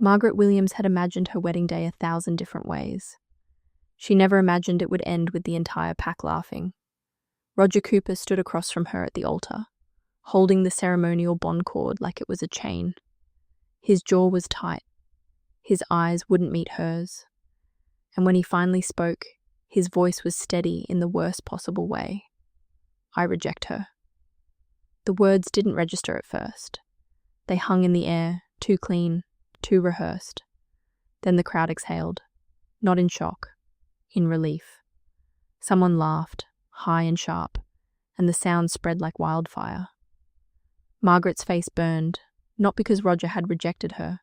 Margaret Williams had imagined her wedding day 1,000 different ways. She never imagined it would end with the entire pack laughing. Roger Cooper stood across from her at the altar, holding the ceremonial bond cord like it was a chain. His jaw was tight. His eyes wouldn't meet hers. And when he finally spoke, his voice was steady in the worst possible way. "I reject her." The words didn't register at first. They hung in the air, too clean, too rehearsed. Then the crowd exhaled, not in shock, in relief. Someone laughed, high and sharp, and the sound spread like wildfire. Margaret's face burned, not because Roger had rejected her,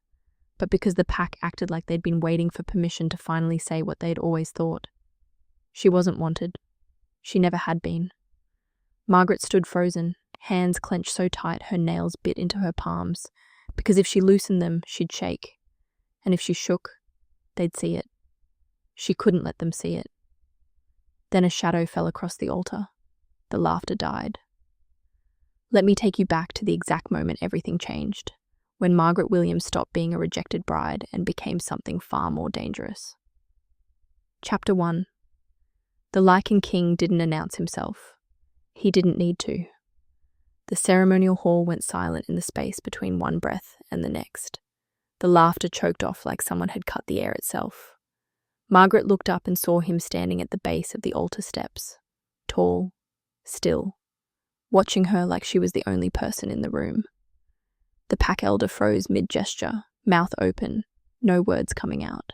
but because the pack acted like they'd been waiting for permission to finally say what they'd always thought. She wasn't wanted. She never had been. Margaret stood frozen, hands clenched so tight her nails bit into her palms, because if she loosened them, she'd shake. And if she shook, they'd see it. She couldn't let them see it. Then a shadow fell across the altar. The laughter died. Let me take you back to the exact moment everything changed, when Margaret Williams stopped being a rejected bride and became something far more dangerous. Chapter 1. The Lycan King didn't announce himself. He didn't need to. The ceremonial hall went silent in the space between one breath and the next. The laughter choked off like someone had cut the air itself. Margaret looked up and saw him standing at the base of the altar steps, tall, still, watching her like she was the only person in the room. The pack elder froze mid-gesture, mouth open, no words coming out.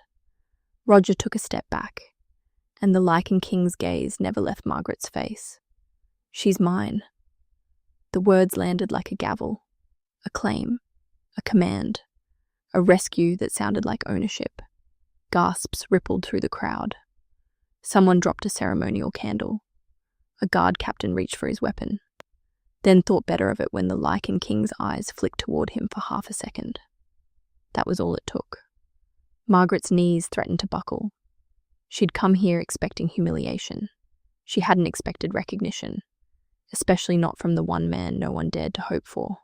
Roger took a step back, and the Lycan King's gaze never left Margaret's face. "She's mine." The words landed like a gavel, a claim, a command, a rescue that sounded like ownership. Gasps rippled through the crowd. Someone dropped a ceremonial candle. A guard captain reached for his weapon, then thought better of it when the Lycan King's eyes flicked toward him for half a second. That was all it took. Margaret's knees threatened to buckle. She'd come here expecting humiliation. She hadn't expected recognition, especially not from the one man no one dared to hope for.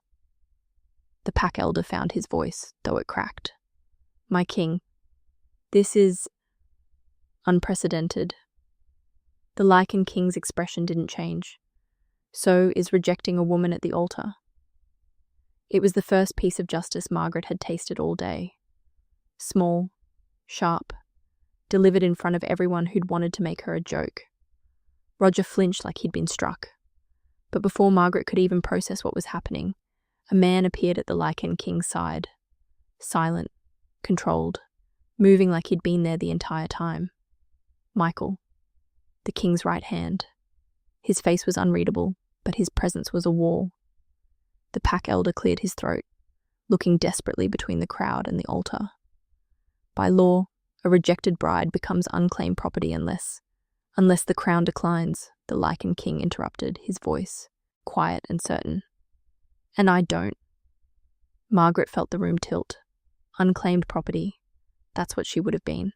The pack elder found his voice, though it cracked. "My king, this is unprecedented." The Lycan King's expression didn't change. So is rejecting a woman at the altar. It was the first piece of justice Margaret had tasted all day. Small, sharp, delivered in front of everyone who'd wanted to make her a joke. Roger flinched like he'd been struck. But before Margaret could even process what was happening, a man appeared at the Lycan King's side. Silent, controlled, moving like he'd been there the entire time. Michael, the king's right hand. His face was unreadable, but his presence was a wall. The pack elder cleared his throat, looking desperately between the crowd and the altar. By law, a rejected bride becomes unclaimed property unless the crown declines, the Lycan King interrupted, his voice quiet and certain. "And I don't." Margaret felt the room tilt. Unclaimed property. That's what she would have been.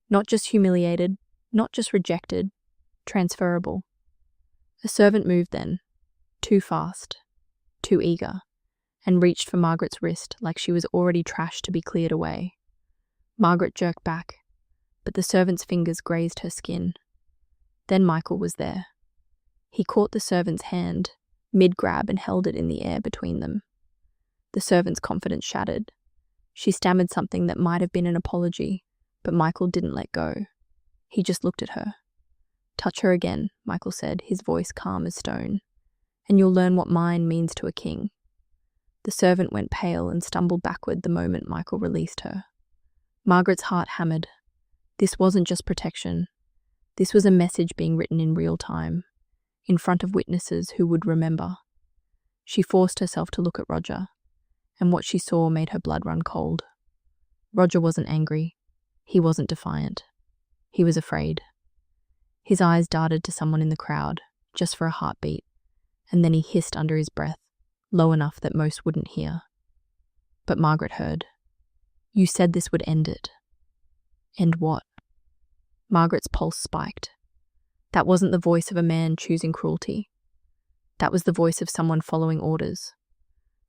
Not just humiliated, not just rejected, transferable. A servant moved then, too fast, too eager, and reached for Margaret's wrist like she was already trashed to be cleared away. Margaret jerked back, but the servant's fingers grazed her skin. Then Michael was there. He caught the servant's hand, mid-grab, and held it in the air between them. The servant's confidence shattered. She stammered something that might have been an apology, but Michael didn't let go. He just looked at her. "Touch her again," Michael said, his voice calm as stone, "and you'll learn what mine means to a king." The servant went pale and stumbled backward the moment Michael released her. Margaret's heart hammered. This wasn't just protection. This was a message being written in real time, in front of witnesses who would remember. She forced herself to look at Roger, and what she saw made her blood run cold. Roger wasn't angry. He wasn't defiant. He was afraid. His eyes darted to someone in the crowd, just for a heartbeat, and then he hissed under his breath, low enough that most wouldn't hear. But Margaret heard. "You said this would end it." End what? Margaret's pulse spiked. That wasn't the voice of a man choosing cruelty. That was the voice of someone following orders.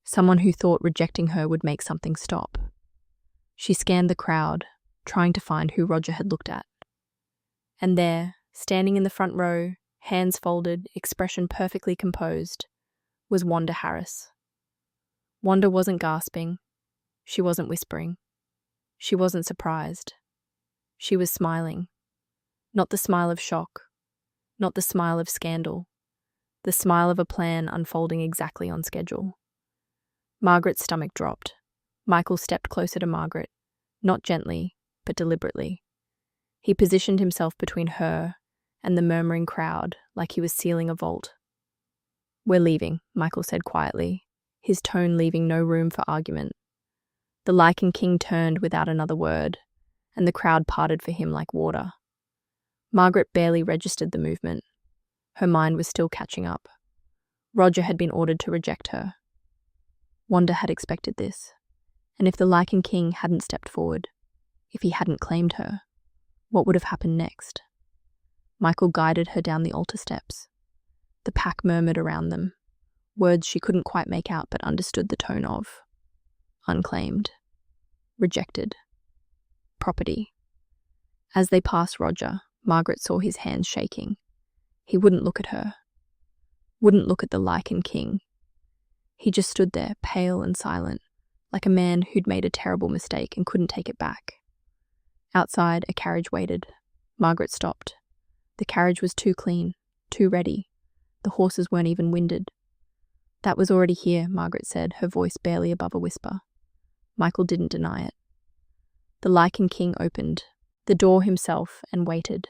Someone who thought rejecting her would make something stop. She scanned the crowd, trying to find who Roger had looked at. And there, standing in the front row, hands folded, expression perfectly composed, was Wanda Harris. Wanda wasn't gasping. She wasn't whispering. She wasn't surprised. She was smiling. Not the smile of shock. Not the smile of scandal. The smile of a plan unfolding exactly on schedule. Margaret's stomach dropped. Michael stepped closer to Margaret, not gently, but deliberately. He positioned himself between her and the murmuring crowd like he was sealing a vault. "We're leaving," Michael said quietly, his tone leaving no room for argument. The Lycan King turned without another word, and the crowd parted for him like water. Margaret barely registered the movement. Her mind was still catching up. Roger had been ordered to reject her. Wanda had expected this, and if the Lycan King hadn't stepped forward, if he hadn't claimed her, what would have happened next? Michael guided her down the altar steps. The pack murmured around them, words she couldn't quite make out but understood the tone of. Unclaimed. Rejected. Property. As they passed Roger, Margaret saw his hands shaking. He wouldn't look at her. Wouldn't look at the Lycan King. He just stood there, pale and silent, like a man who'd made a terrible mistake and couldn't take it back. Outside, a carriage waited. Margaret stopped. The carriage was too clean, too ready. The horses weren't even winded. "That was already here," Margaret said, her voice barely above a whisper. Michael didn't deny it. The Lycan King opened the door himself and waited.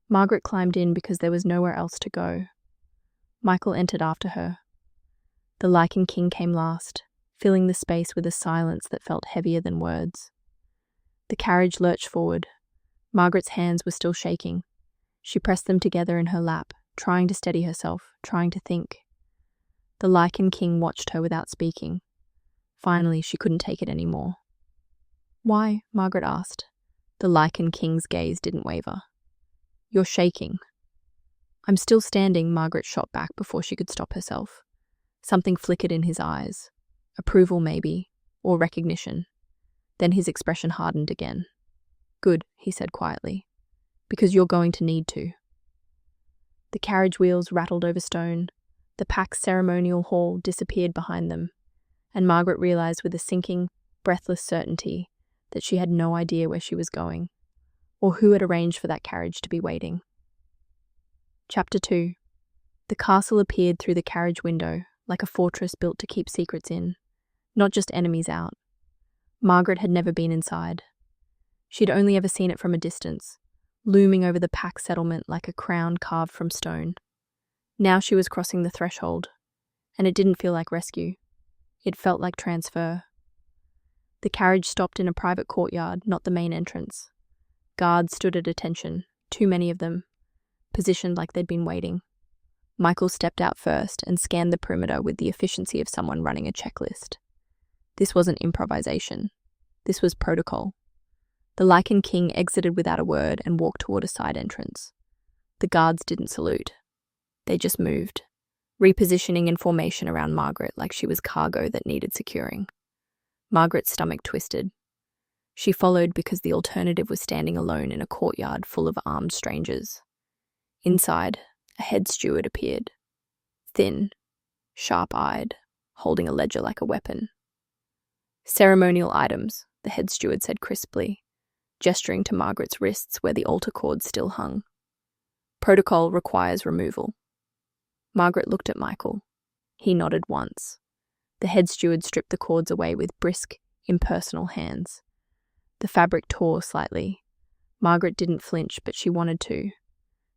Margaret climbed in because there was nowhere else to go. Michael entered after her. The Lycan King came last, filling the space with a silence that felt heavier than words. The carriage lurched forward. Margaret's hands were still shaking. She pressed them together in her lap, trying to steady herself, trying to think. The Lycan King watched her without speaking. Finally, she couldn't take it anymore. "Why?" Margaret asked. The Lycan King's gaze didn't waver. "You're shaking." "I'm still standing," Margaret shot back before she could stop herself. Something flickered in his eyes. Approval, maybe, or recognition. Then his expression hardened again. "Good," he said quietly, "because you're going to need to." The carriage wheels rattled over stone. The pack's ceremonial hall disappeared behind them, and Margaret realized with a sinking, breathless certainty that she had no idea where she was going, or who had arranged for that carriage to be waiting. Chapter 2. The castle appeared through the carriage window, like a fortress built to keep secrets in, not just enemies out. Margaret had never been inside. She'd only ever seen it from a distance, looming over the pack settlement like a crown carved from stone. Now she was crossing the threshold, and it didn't feel like rescue. It felt like transfer. The carriage stopped in a private courtyard, not the main entrance. Guards stood at attention, too many of them, positioned like they'd been waiting. Michael stepped out first and scanned the perimeter with the efficiency of someone running a checklist. This wasn't improvisation. This was protocol. The Lycan King exited without a word and walked toward a side entrance. The guards didn't salute. They just moved, repositioning in formation around Margaret like she was cargo that needed securing. Margaret's stomach twisted. She followed because the alternative was standing alone in a courtyard full of armed strangers. Inside, a head steward appeared. Thin, sharp-eyed, holding a ledger like a weapon. "Ceremonial items," the head steward said crisply, gesturing to Margaret's wrists where the altar cord still hung. "Protocol requires removal." Margaret looked at Michael. He nodded once. The head steward stripped the cords away with brisk, impersonal hands. The fabric tore slightly. Margaret didn't flinch, but she wanted to.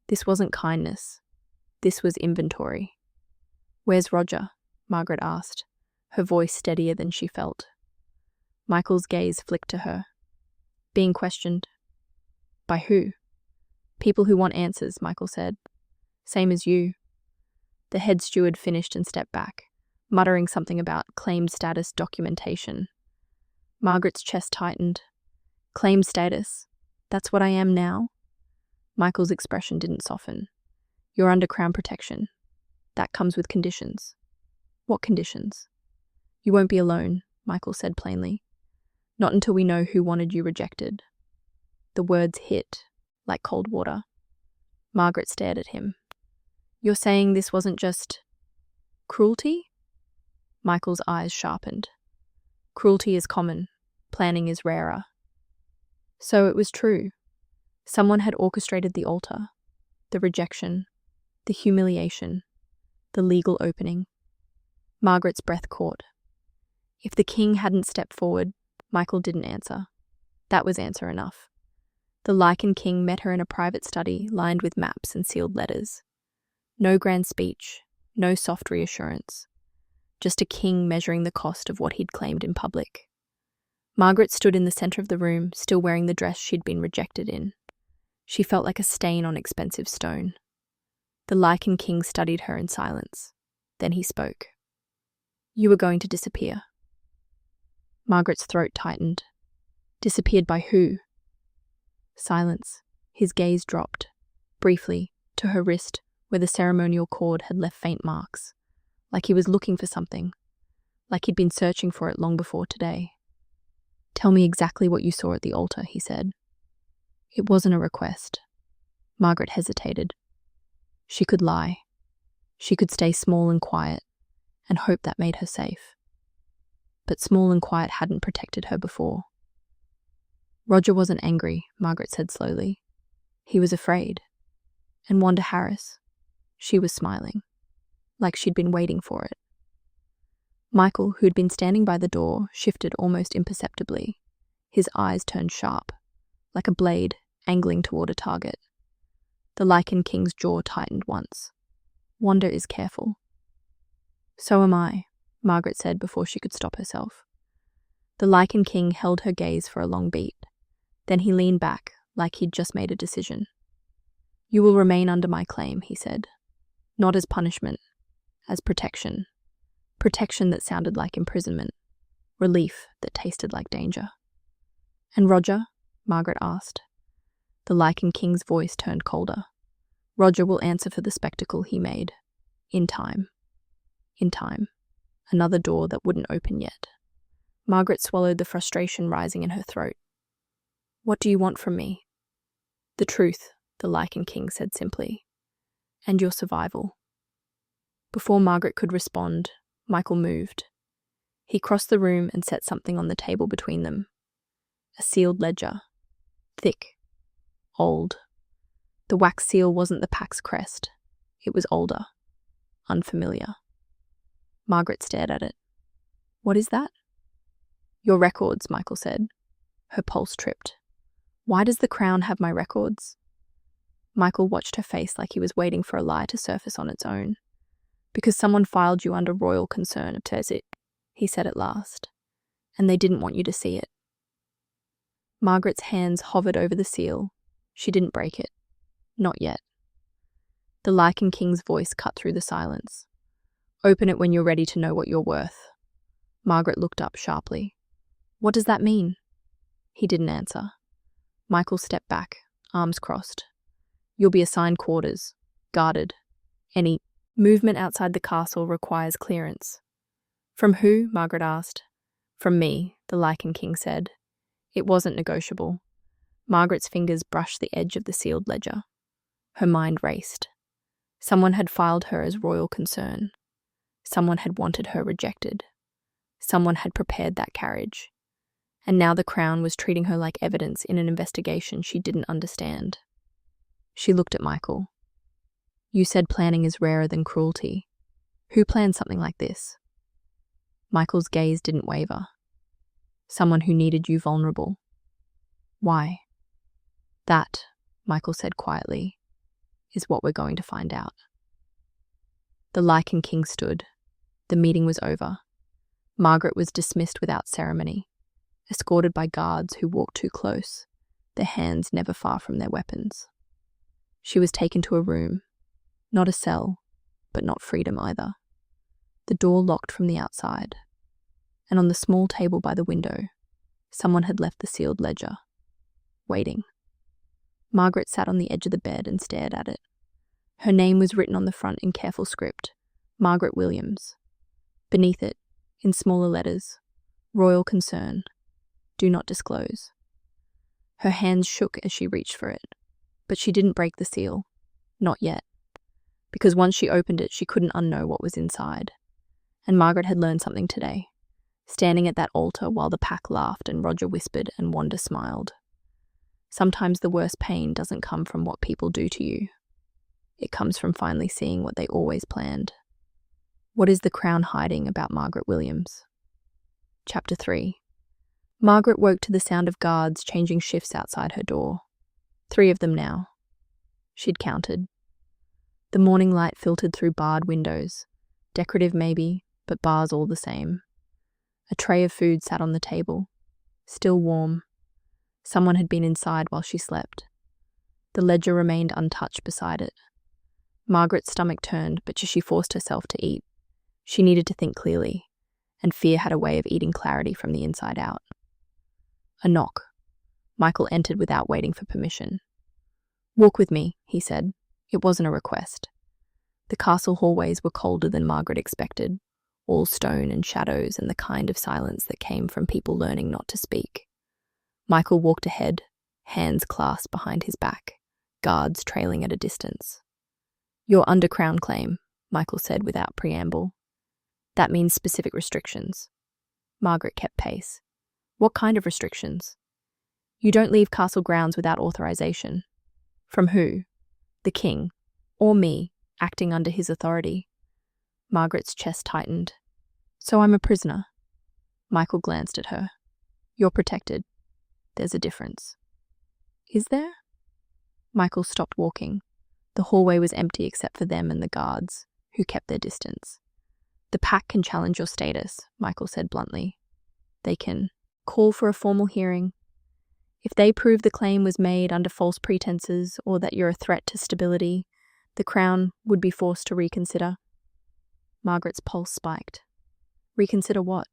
This wasn't kindness. This was inventory. "Where's Roger?" Margaret asked, her voice steadier than she felt. Michael's gaze flicked to her. "Being questioned." "By who?" "People who want answers," Michael said. "Same as you." The head steward finished and stepped back, muttering something about claimed status documentation. Margaret's chest tightened. "Claimed status? That's what I am now?" Michael's expression didn't soften. "You're under Crown protection. That comes with conditions." "What conditions?" "You won't be alone," Michael said plainly. Not until we know who wanted you rejected. The words hit like cold water. Margaret stared at him. You're saying this wasn't just cruelty? Michael's eyes sharpened. Cruelty is common. Planning is rarer. So it was true. Someone had orchestrated the altar, the rejection, the humiliation, the legal opening. Margaret's breath caught. If the king hadn't stepped forward, Michael didn't answer. That was answer enough. The Lycan King met her in a private study lined with maps and sealed letters. No grand speech, no soft reassurance. Just a king measuring the cost of what he'd claimed in public. Margaret stood in the center of the room, still wearing the dress she'd been rejected in. She felt like a stain on expensive stone. The Lycan King studied her in silence. Then he spoke. You were going to disappear. Margaret's throat tightened. Disappeared by who? Silence. His gaze dropped, briefly, to her wrist where the ceremonial cord had left faint marks, like he was looking for something, like he'd been searching for it long before today. Tell me exactly what you saw at the altar, he said. It wasn't a request. Margaret hesitated. She could lie. She could stay small and quiet, and hope that made her safe. But small and quiet hadn't protected her before. Roger wasn't angry, Margaret said slowly. He was afraid. And Wanda Harris, she was smiling, like she'd been waiting for it. Michael, who'd been standing by the door, shifted almost imperceptibly. His eyes turned sharp, like a blade angling toward a target. The Lycan King's jaw tightened once. Wanda is careful. So am I, Margaret said before she could stop herself. The Lycan King held her gaze for a long beat. Then he leaned back, like he'd just made a decision. You will remain under my claim, he said. Not as punishment, as protection. Protection that sounded like imprisonment. Relief that tasted like danger. And Roger? Margaret asked. The Lycan King's voice turned colder. Roger will answer for the spectacle he made. In time. In time. Another door that wouldn't open yet. Margaret swallowed the frustration rising in her throat. What do you want from me? The truth, the Lycan King said simply. And your survival. Before Margaret could respond, Michael moved. He crossed the room and set something on the table between them. A sealed ledger. Thick. Old. The wax seal wasn't the pack's crest. It was older. Unfamiliar. Margaret stared at it. What is that? Your records, Michael said. Her pulse tripped. Why does the Crown have my records? Michael watched her face like he was waiting for a lie to surface on its own. Because someone filed you under royal concern of it, he said at last. And they didn't want you to see it. Margaret's hands hovered over the seal. She didn't break it. Not yet. The Lycan King's voice cut through the silence. Open it when you're ready to know what you're worth. Margaret looked up sharply. What does that mean? He didn't answer. Michael stepped back, arms crossed. You'll be assigned quarters, guarded. Any movement outside the castle requires clearance. From who? Margaret asked. From me, the Lycan King said. It wasn't negotiable. Margaret's fingers brushed the edge of the sealed ledger. Her mind raced. Someone had filed her as royal concern. Someone had wanted her rejected. Someone had prepared that carriage. And now the Crown was treating her like evidence in an investigation she didn't understand. She looked at Michael. You said planning is rarer than cruelty. Who planned something like this? Michael's gaze didn't waver. Someone who needed you vulnerable. Why? That, Michael said quietly, is what we're going to find out. The Lycan King stood. The meeting was over. Margaret was dismissed without ceremony, escorted by guards who walked too close, their hands never far from their weapons. She was taken to a room, not a cell, but not freedom either. The door locked from the outside, and on the small table by the window, someone had left the sealed ledger, waiting. Margaret sat on the edge of the bed and stared at it. Her name was written on the front in careful script, Margaret Williams. Beneath it, in smaller letters, Royal Concern, Do not disclose. Her hands shook as she reached for it, but she didn't break the seal. Not yet. Because once she opened it, she couldn't unknow what was inside. And Margaret had learned something today, standing at that altar while the pack laughed and Roger whispered and Wanda smiled. Sometimes the worst pain doesn't come from what people do to you. It comes from finally seeing what they always planned. What is the Crown hiding about Margaret Williams? Chapter 3. Margaret woke to the sound of guards changing shifts outside her door. 3 of them now. She'd counted. The morning light filtered through barred windows. Decorative maybe, but bars all the same. A tray of food sat on the table. Still warm. Someone had been inside while she slept. The ledger remained untouched beside it. Margaret's stomach turned, but she forced herself to eat. She needed to think clearly, and fear had a way of eating clarity from the inside out. A knock. Michael entered without waiting for permission. "Walk with me," he said. It wasn't a request. The castle hallways were colder than Margaret expected, all stone and shadows and the kind of silence that came from people learning not to speak. Michael walked ahead, hands clasped behind his back, guards trailing at a distance. "You're under Crown claim," Michael said without preamble. "That means specific restrictions." Margaret kept pace. "What kind of restrictions?" "You don't leave castle grounds without authorization." "From who?" "The king. Or me, acting under his authority." Margaret's chest tightened. "So I'm a prisoner." Michael glanced at her. "You're protected. There's a difference." "Is there?" Michael stopped walking. The hallway was empty except for them and the guards, who kept their distance. "The pack can challenge your status," Michael said bluntly. "They can call for a formal hearing. If they prove the claim was made under false pretenses or that you're a threat to stability, the Crown would be forced to reconsider." Margaret's pulse spiked. "Reconsider what?"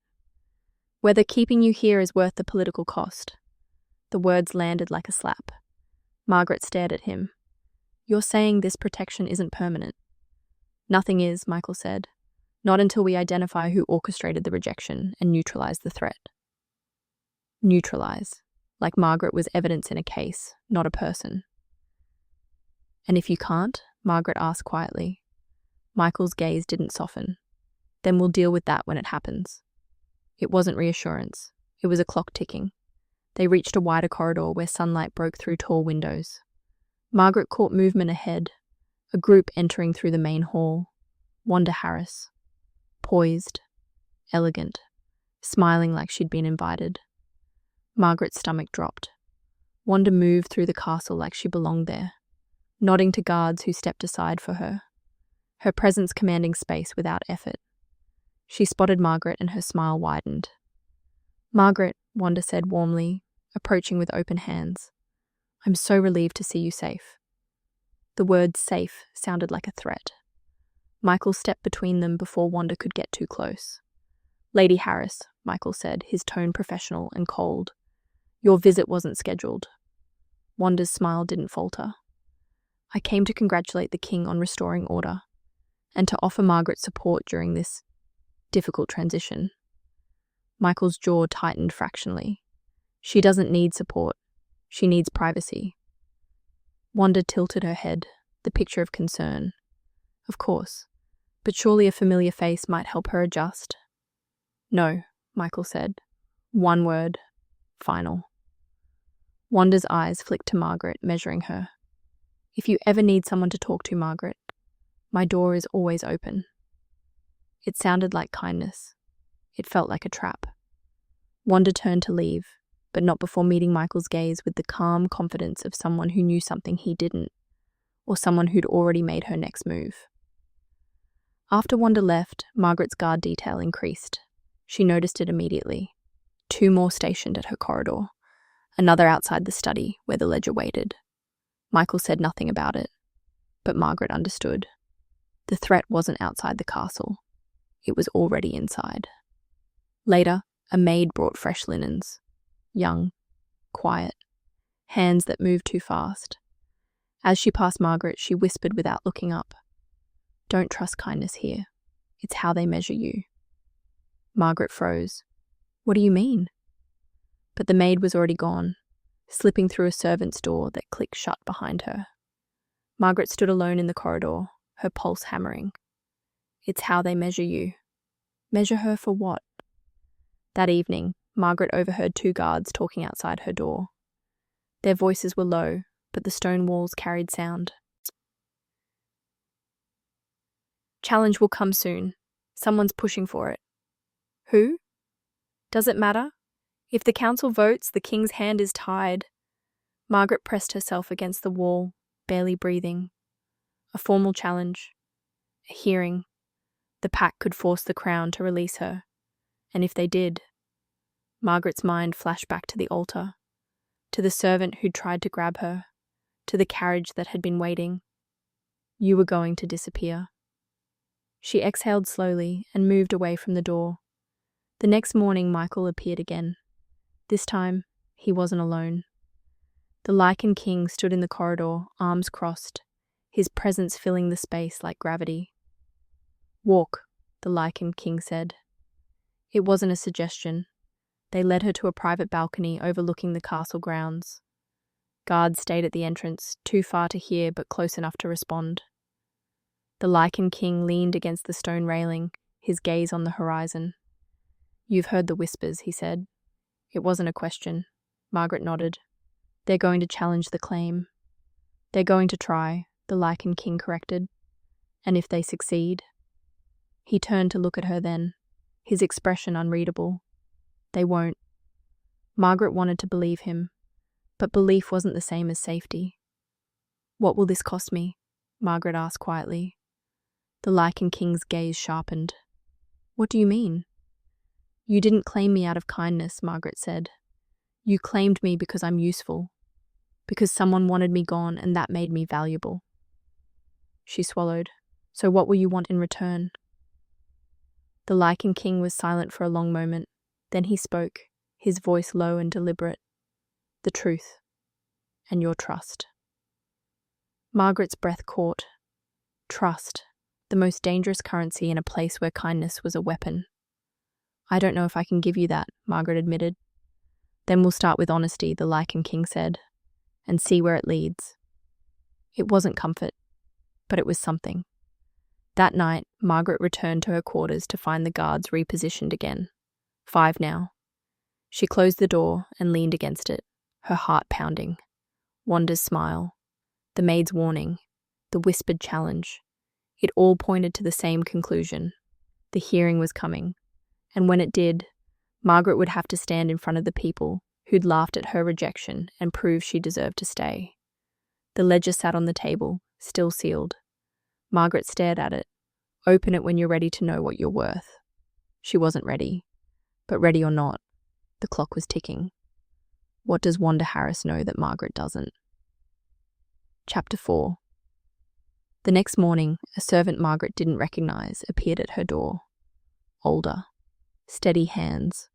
"Whether keeping you here is worth the political cost." The words landed like a slap. Margaret stared at him. "You're saying this protection isn't permanent?" "Nothing is," Michael said. "Not until we identify who orchestrated the rejection and neutralize the threat." Neutralize. Like Margaret was evidence in a case, not a person. "And if you can't?" Margaret asked quietly. Michael's gaze didn't soften. "Then we'll deal with that when it happens." It wasn't reassurance. It was a clock ticking. They reached a wider corridor where sunlight broke through tall windows. Margaret caught movement ahead, a group entering through the main hall. Wanda Harris. Poised, elegant, smiling like she'd been invited. Margaret's stomach dropped. Wanda moved through the castle like she belonged there, nodding to guards who stepped aside for her, her presence commanding space without effort. She spotted Margaret and her smile widened. "Margaret," Wanda said warmly, approaching with open hands. "I'm so relieved to see you safe." The word safe sounded like a threat. Michael stepped between them before Wanda could get too close. "Lady Harris," Michael said, his tone professional and cold. "Your visit wasn't scheduled." Wanda's smile didn't falter. "I came to congratulate the king on restoring order, and to offer Margaret support during this difficult transition." Michael's jaw tightened fractionally. "She doesn't need support. She needs privacy." Wanda tilted her head, the picture of concern. "Of course, but surely a familiar face might help her adjust." "No," Michael said. One word. Final. Wanda's eyes flicked to Margaret, measuring her. "If you ever need someone to talk to, Margaret, my door is always open." It sounded like kindness. It felt like a trap. Wanda turned to leave, but not before meeting Michael's gaze with the calm confidence of someone who knew something he didn't, or someone who'd already made her next move. After Wanda left, Margaret's guard detail increased. She noticed it immediately. 2 more stationed at her corridor, another outside the study where the ledger waited. Michael said nothing about it, but Margaret understood. The threat wasn't outside the castle. It was already inside. Later, a maid brought fresh linens. Young, quiet, hands that moved too fast. As she passed Margaret, she whispered without looking up, "Don't trust kindness here. It's how they measure you." Margaret froze. "What do you mean?" But the maid was already gone, slipping through a servant's door that clicked shut behind her. Margaret stood alone in the corridor, her pulse hammering. It's how they measure you. Measure her for what? That evening, Margaret overheard two guards talking outside her door. Their voices were low, but the stone walls carried sound. Challenge will come soon. Someone's pushing for it. Who? Does it matter? If the council votes, the king's hand is tied. Margaret pressed herself against the wall, barely breathing. A formal challenge. A hearing. The pack could force the crown to release her. And if they did... Margaret's mind flashed back to the altar, to the servant who'd tried to grab her, to the carriage that had been waiting. You were going to disappear. She exhaled slowly and moved away from the door. The next morning, Michael appeared again. This time, he wasn't alone. The Lycan King stood in the corridor, arms crossed, his presence filling the space like gravity. Walk, the Lycan King said. It wasn't a suggestion. They led her to a private balcony overlooking the castle grounds. Guards stayed at the entrance, too far to hear but close enough to respond. The Lycan King leaned against the stone railing, his gaze on the horizon. You've heard the whispers, he said. It wasn't a question. Margaret nodded. They're going to challenge the claim. They're going to try, the Lycan King corrected. And if they succeed... He turned to look at her then, his expression unreadable. They won't. Margaret wanted to believe him, but belief wasn't the same as safety. What will this cost me? Margaret asked quietly. The Lycan King's gaze sharpened. What do you mean? You didn't claim me out of kindness, Margaret said. You claimed me because I'm useful, because someone wanted me gone and that made me valuable. She swallowed. So what will you want in return? The Lycan King was silent for a long moment. Then he spoke, his voice low and deliberate. The truth. And your trust. Margaret's breath caught. Trust. The most dangerous currency in a place where kindness was a weapon. I don't know if I can give you that, Margaret admitted. Then we'll start with honesty, the Lycan King said, and see where it leads. It wasn't comfort, but it was something. That night, Margaret returned to her quarters to find the guards repositioned again. 5 now. She closed the door and leaned against it, her heart pounding. Wanda's smile, the maid's warning, the whispered challenge. It all pointed to the same conclusion. The hearing was coming, and when it did, Margaret would have to stand in front of the people who'd laughed at her rejection and prove she deserved to stay. The ledger sat on the table, still sealed. Margaret stared at it. Open it when you're ready to know what you're worth. She wasn't ready. But ready or not, the clock was ticking. What does Wanda Harris know that Margaret doesn't? Chapter 4. The next morning, a servant Margaret didn't recognize appeared at her door. Older. Steady hands.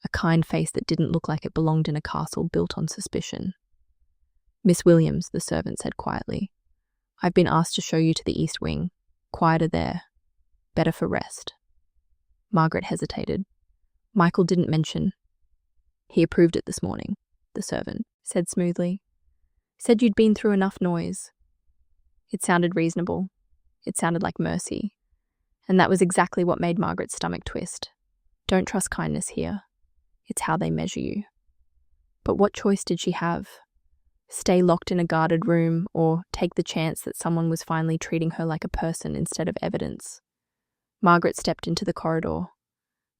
A kind face that didn't look like it belonged in a castle built on suspicion. Miss Williams, the servant said quietly. I've been asked to show you to the east wing. Quieter there. Better for rest. Margaret hesitated. Michael didn't mention. He approved it this morning, the servant said smoothly. Said you'd been through enough noise. It sounded reasonable. It sounded like mercy. And that was exactly what made Margaret's stomach twist. Don't trust kindness here. It's how they measure you. But what choice did she have? Stay locked in a guarded room, or take the chance that someone was finally treating her like a person instead of evidence? Margaret stepped into the corridor.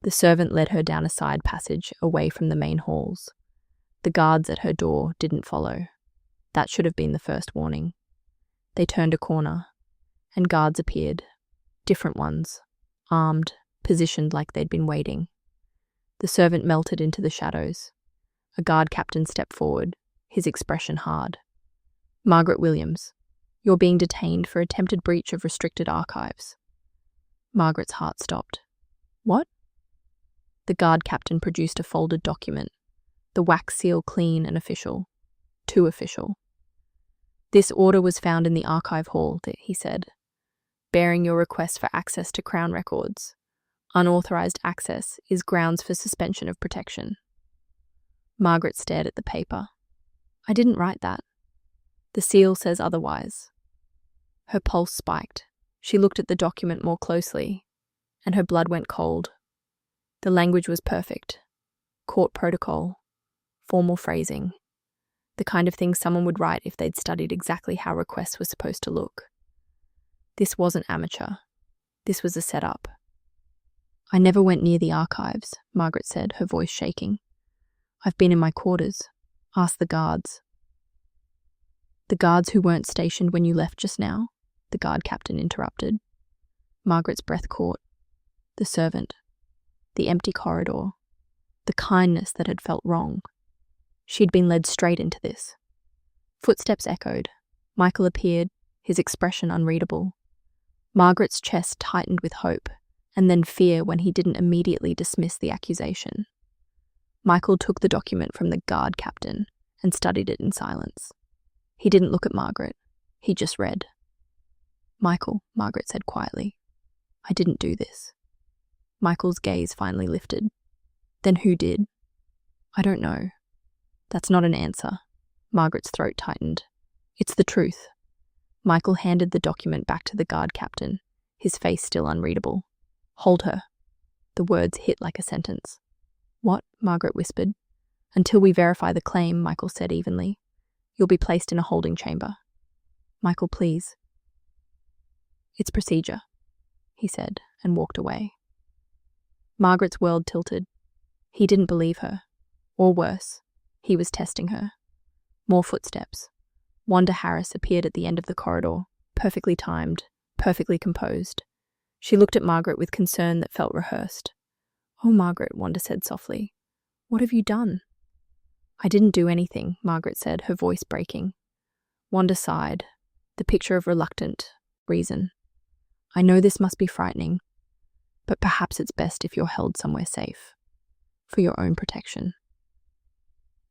The servant led her down a side passage, away from the main halls. The guards at her door didn't follow. That should have been the first warning. They turned a corner, and guards appeared. Different ones, armed, positioned like they'd been waiting. The servant melted into the shadows. A guard captain stepped forward, his expression hard. Margaret Williams, you're being detained for attempted breach of restricted archives. Margaret's heart stopped. What? The guard captain produced a folded document, the wax seal clean and official. Too official. This order was found in the archive hall, he said, bearing your request for access to Crown records. Unauthorized access is grounds for suspension of protection. Margaret stared at the paper. I didn't write that. The seal says otherwise. Her pulse spiked. She looked at the document more closely, and her blood went cold. The language was perfect. Court protocol. Formal phrasing. The kind of thing someone would write if they'd studied exactly how requests were supposed to look. This wasn't amateur. This was a setup. I never went near the archives, Margaret said, her voice shaking. I've been in my quarters. Ask the guards. The guards who weren't stationed when you left just now? The guard captain interrupted. Margaret's breath caught. The servant. The empty corridor. The kindness that had felt wrong. She'd been led straight into this. Footsteps echoed. Michael appeared, his expression unreadable. Margaret's chest tightened with hope, and then fear when he didn't immediately dismiss the accusation. Michael took the document from the guard captain and studied it in silence. He didn't look at Margaret. He just read. Michael, Margaret said quietly, I didn't do this. Michael's gaze finally lifted. Then who did? I don't know. That's not an answer. Margaret's throat tightened. It's the truth. Michael handed the document back to the guard captain, his face still unreadable. Hold her. The words hit like a sentence. What? Margaret whispered. Until we verify the claim, Michael said evenly. You'll be placed in a holding chamber. Michael, please. It's procedure, he said, and walked away. Margaret's world tilted. He didn't believe her. Or worse, he was testing her. More footsteps. Wanda Harris appeared at the end of the corridor, perfectly timed, perfectly composed. She looked at Margaret with concern that felt rehearsed. Oh, Margaret, Wanda said softly. What have you done? I didn't do anything, Margaret said, her voice breaking. Wanda sighed, the picture of reluctant reason. I know this must be frightening, but perhaps it's best if you're held somewhere safe, for your own protection.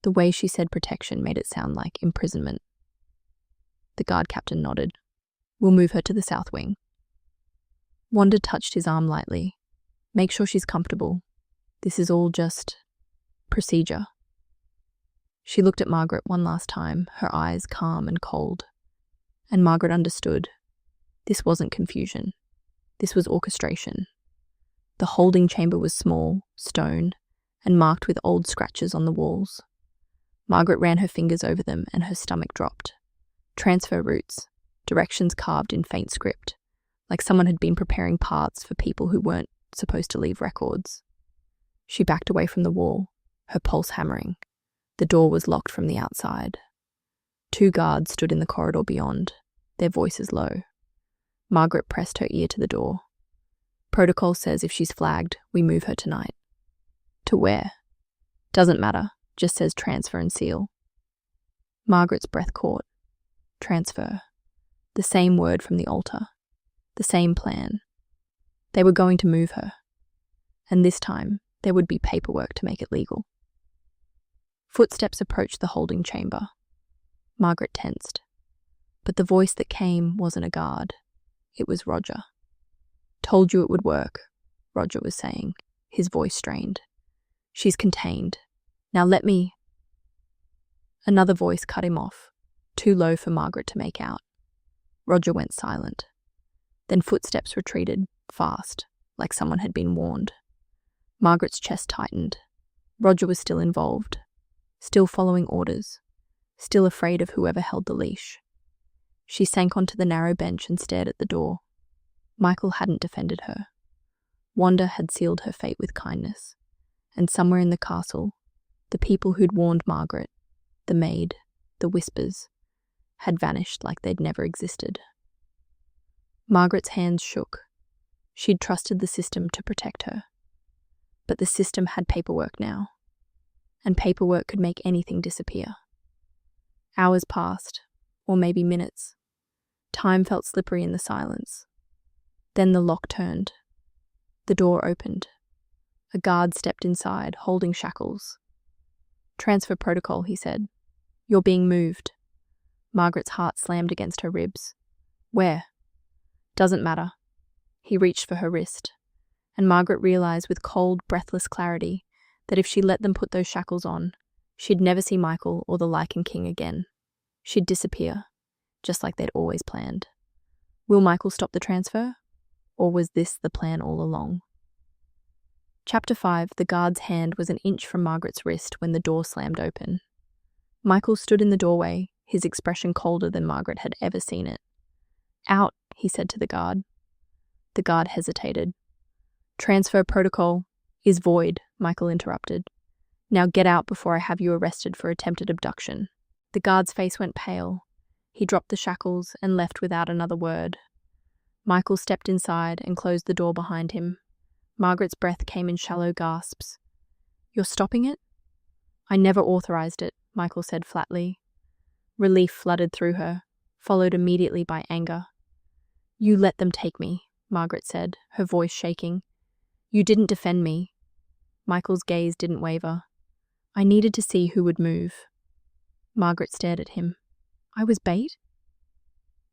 The way she said protection made it sound like imprisonment. The guard captain nodded. We'll move her to the south wing. Wanda touched his arm lightly. Make sure she's comfortable. This is all just procedure. She looked at Margaret one last time, her eyes calm and cold. And Margaret understood. This wasn't confusion. This was orchestration. The holding chamber was small, stone, and marked with old scratches on the walls. Margaret ran her fingers over them and her stomach dropped. Transfer routes, directions carved in faint script, like someone had been preparing paths for people who weren't supposed to leave records. She backed away from the wall, her pulse hammering. The door was locked from the outside. 2 guards stood in the corridor beyond, their voices low. Margaret pressed her ear to the door. Protocol says if she's flagged, we move her tonight. To where? Doesn't matter, just says transfer and seal. Margaret's breath caught. Transfer. The same word from the altar. The same plan. They were going to move her. And this time, there would be paperwork to make it legal. Footsteps approached the holding chamber. Margaret tensed. But the voice that came wasn't a guard. It was Roger. Told you it would work, Roger was saying, his voice strained. She's contained. Now let me... Another voice cut him off, too low for Margaret to make out. Roger went silent. Then footsteps retreated, fast, like someone had been warned. Margaret's chest tightened. Roger was still involved, still following orders, still afraid of whoever held the leash. She sank onto the narrow bench and stared at the door. Michael hadn't defended her. Wanda had sealed her fate with kindness. And somewhere in the castle, the people who'd warned Margaret, the maid, the whispers, had vanished like they'd never existed. Margaret's hands shook. She'd trusted the system to protect her. But the system had paperwork now, and paperwork could make anything disappear. Hours passed, or maybe minutes. Time felt slippery in the silence. Then the lock turned. The door opened. A guard stepped inside, holding shackles. Transfer protocol, he said. You're being moved. Margaret's heart slammed against her ribs. Where? Doesn't matter. He reached for her wrist, and Margaret realized with cold, breathless clarity that if she let them put those shackles on, She'd never see Michael or the Lycan King again. She'd disappear, just like they'd always planned. Will Michael stop the transfer? Or was this the plan all along? Chapter 5. The guard's hand was an inch from Margaret's wrist when the door slammed open. Michael stood in the doorway, his expression colder than Margaret had ever seen it. "Out," he said to the guard. The guard hesitated. "Transfer protocol is void," Michael interrupted. "Now get out before I have you arrested for attempted abduction." The guard's face went pale. He dropped the shackles and left without another word. Michael stepped inside and closed the door behind him. Margaret's breath came in shallow gasps. "You're stopping it?" "I never authorized it," Michael said flatly. Relief flooded through her, followed immediately by anger. "You let them take me," Margaret said, her voice shaking. "You didn't defend me." Michael's gaze didn't waver. "I needed to see who would move." Margaret stared at him. "I was bait?"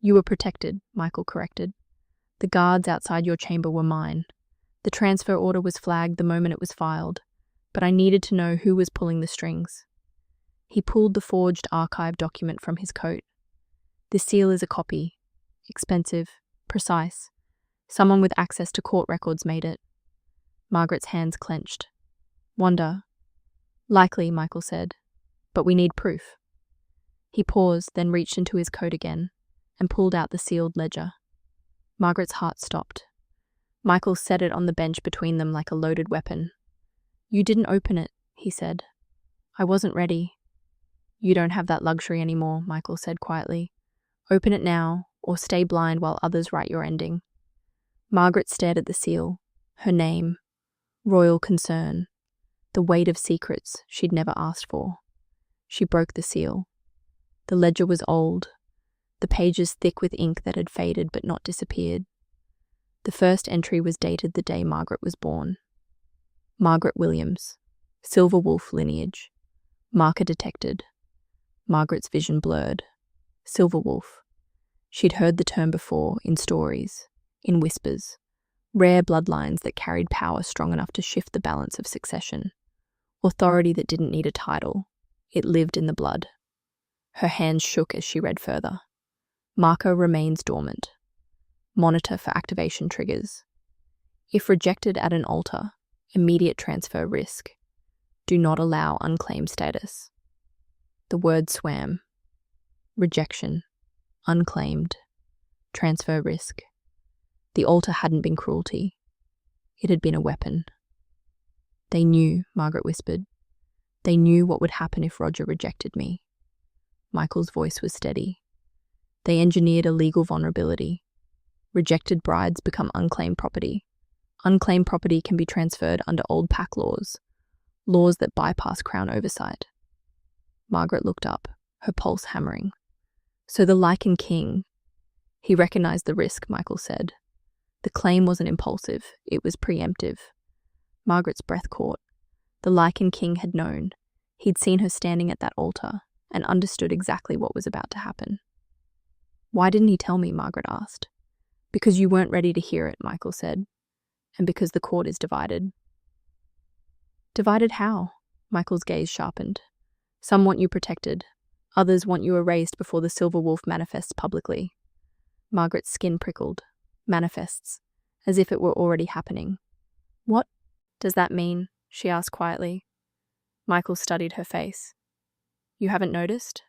"You were protected," Michael corrected. "The guards outside your chamber were mine. The transfer order was flagged the moment it was filed, but I needed to know who was pulling the strings." He pulled the forged archive document from his coat. "The seal is a copy. Expensive, precise. Someone with access to court records made it." Margaret's hands clenched. "Wonder." "Likely," Michael said. "But we need proof." He paused, then reached into his coat again and pulled out the sealed ledger. Margaret's heart stopped. Michael set it on the bench between them like a loaded weapon. "You didn't open it," he said. "I wasn't ready." "You don't have that luxury anymore," Michael said quietly. "Open it now, or stay blind while others write your ending." Margaret stared at the seal. Her name. Royal concern. The weight of secrets she'd never asked for. She broke the seal. The ledger was old, the pages thick with ink that had faded but not disappeared. The first entry was dated the day Margaret was born. Margaret Williams, Silver Wolf lineage. Marker detected. Margaret's vision blurred. Silver Wolf. She'd heard the term before, in stories, in whispers. Rare bloodlines that carried power strong enough to shift the balance of succession. Authority that didn't need a title. It lived in the blood. Her hands shook as she read further. Marker remains dormant. Monitor for activation triggers. If rejected at an altar, immediate transfer risk. Do not allow unclaimed status. The word swam. Rejection. Unclaimed. Transfer risk. The altar hadn't been cruelty. It had been a weapon. "They knew," Margaret whispered. "They knew what would happen if Roger rejected me." Michael's voice was steady. "They engineered a legal vulnerability. Rejected brides become unclaimed property. Unclaimed property can be transferred under old pack laws that bypass Crown oversight." Margaret looked up, her pulse hammering. "So the Lycan King..." "He recognized the risk," Michael said. "The claim wasn't impulsive, it was preemptive." Margaret's breath caught. The Lycan King had known. He'd seen her standing at that altar and understood exactly what was about to happen. "Why didn't he tell me?" Margaret asked. "Because you weren't ready to hear it," Michael said. "And because the court is divided." "Divided how?" Michael's gaze sharpened. "Some want you protected. Others want you erased before the Silver Wolf manifests publicly." Margaret's skin prickled. Manifests. As if it were already happening. "What does that mean?" she asked quietly. Michael studied her face. "You haven't noticed?"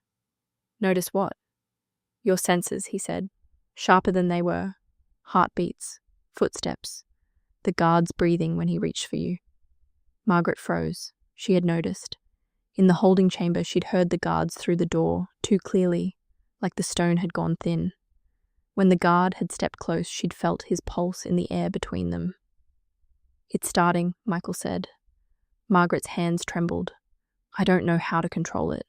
"Notice what?" "Your senses," he said. "Sharper than they were. Heartbeats. Footsteps. The guard's breathing when he reached for you." Margaret froze. She had noticed. In the holding chamber, she'd heard the guards through the door, too clearly, like the stone had gone thin. When the guard had stepped close, she'd felt his pulse in the air between them. "It's starting," Michael said. Margaret's hands trembled. "I don't know how to control it."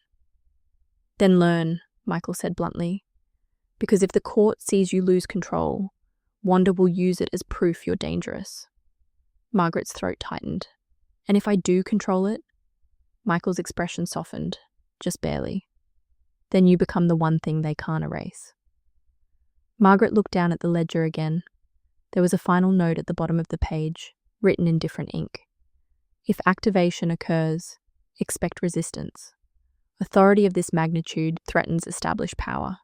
"Then learn," Michael said bluntly. "Because if the court sees you lose control, Wanda will use it as proof you're dangerous." Margaret's throat tightened. "And if I do control it?" Michael's expression softened, just barely. "Then you become the one thing they can't erase." Margaret looked down at the ledger again. There was a final note at the bottom of the page, written in different ink. "If activation occurs, expect resistance." Authority of this magnitude threatens established power.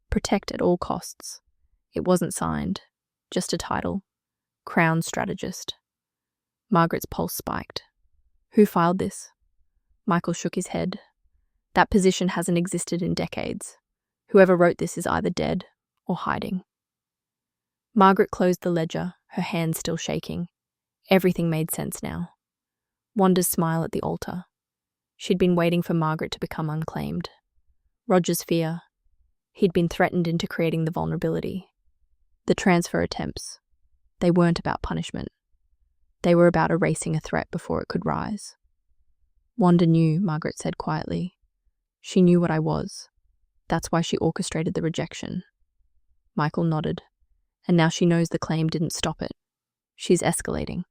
Protect at all costs. It wasn't signed, just a title. Crown strategist. Margaret's pulse spiked. Who filed this? Michael shook his head. That position hasn't existed in decades. Whoever wrote this is either dead or hiding. Margaret closed the ledger, her hands still shaking. Everything made sense now. Wanda's smile at the altar. She'd been waiting for Margaret to become unclaimed. Roger's fear. He'd been threatened into creating the vulnerability. The transfer attempts. They weren't about punishment. They were about erasing a threat before it could rise. Wanda knew, Margaret said quietly. She knew what I was. That's why she orchestrated the rejection. Michael nodded. And now she knows the claim didn't stop it. She's escalating.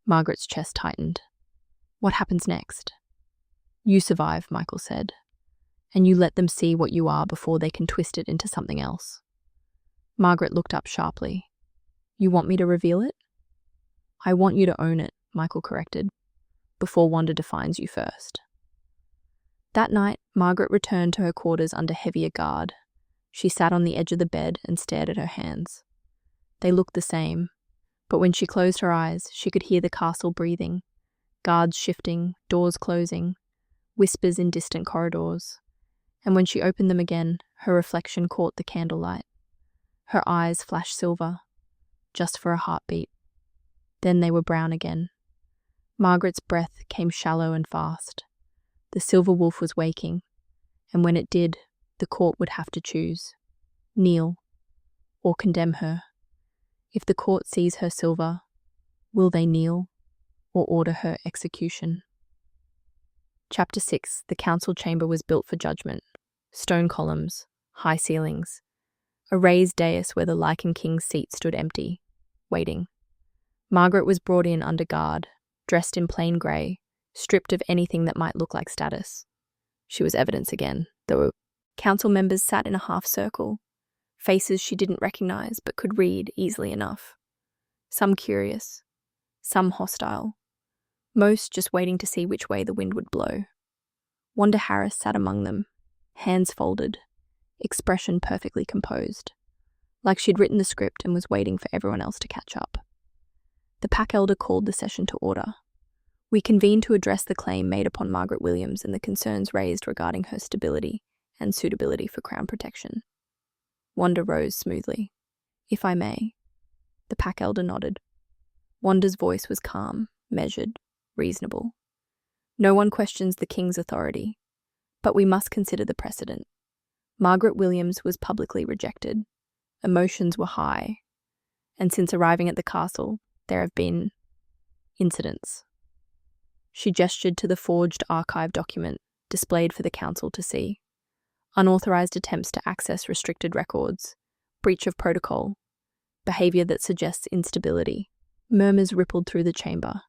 Margaret's chest tightened. What happens next? You survive, Michael said. And you let them see what you are before they can twist it into something else. Margaret looked up sharply. You want me to reveal it? I want you to own it, Michael corrected, before Wanda defines you first. That night, Margaret returned to her quarters under heavier guard. She sat on the edge of the bed and stared at her hands. They looked the same, but when she closed her eyes, she could hear the castle breathing, guards shifting, doors closing, whispers in distant corridors. And when she opened them again, her reflection caught the candlelight. Her eyes flashed silver, just for a heartbeat. Then they were brown again. Margaret's breath came shallow and fast. The silver wolf was waking, and when it did, the court would have to choose. Kneel, or condemn her. If the court sees her silver, will they kneel, or order her execution? Chapter 6. The council chamber was built for judgment. Stone columns, high ceilings. A raised dais where the Lycan King's seat stood empty, waiting. Margaret was brought in under guard, dressed in plain grey, stripped of anything that might look like status. She was evidence again, though. Council members sat in a half circle, faces she didn't recognise but could read easily enough. Some curious, some hostile, most just waiting to see which way the wind would blow. Wanda Harris sat among them, hands folded, expression perfectly composed, like she'd written the script and was waiting for everyone else to catch up. The pack elder called the session to order. We convened to address the claim made upon Margaret Williams and the concerns raised regarding her stability and suitability for Crown protection. Wanda rose smoothly. If I may. The pack elder nodded. Wanda's voice was calm, measured, reasonable. No one questions the King's authority, but we must consider the precedent. Margaret Williams was publicly rejected. Emotions were high, and since arriving at the castle, there have been incidents. She gestured to the forged archive document displayed for the council to see. Unauthorized attempts to access restricted records, breach of protocol, behavior that suggests instability. Murmurs rippled through the chamber.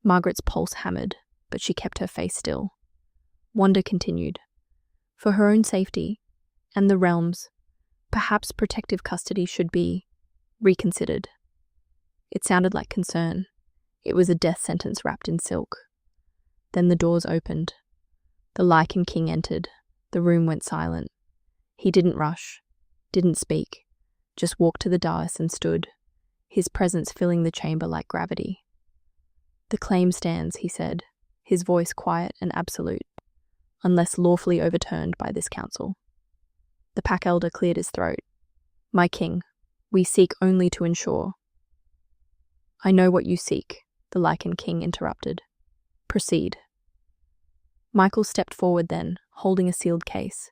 Margaret's pulse hammered, but she kept her face still. Wanda continued. For her own safety, and the realm's, perhaps protective custody should be reconsidered. It sounded like concern. It was a death sentence wrapped in silk. Then the doors opened. The Lycan King entered. The room went silent. He didn't rush, didn't speak, just walked to the dais and stood, his presence filling the chamber like gravity. The claim stands, he said, his voice quiet and absolute, unless lawfully overturned by this council. The pack elder cleared his throat. My king, we seek only to ensure. I know what you seek, the Lycan King interrupted. Proceed. Michael stepped forward then, holding a sealed case.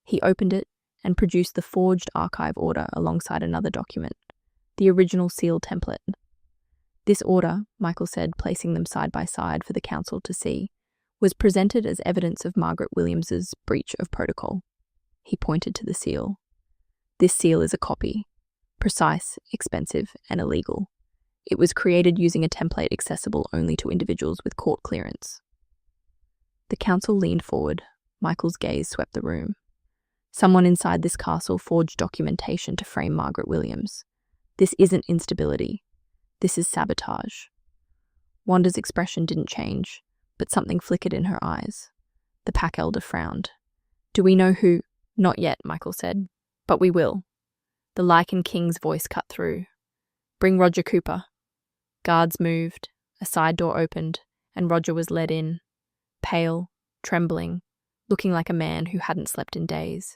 He opened it and produced the forged archive order alongside another document, the original seal template. This order, Michael said, placing them side by side for the council to see, was presented as evidence of Margaret Williams's breach of protocol. He pointed to the seal. This seal is a copy, precise, expensive, and illegal. It was created using a template accessible only to individuals with court clearance. The council leaned forward. Michael's gaze swept the room. Someone inside this castle forged documentation to frame Margaret Williams. This isn't instability. This is sabotage. Wanda's expression didn't change, but something flickered in her eyes. The pack elder frowned. Do we know who? Not yet, Michael said. But we will. The Lycan King's voice cut through. Bring Roger Cooper. Guards moved, a side door opened, and Roger was led in, pale, trembling, looking like a man who hadn't slept in days.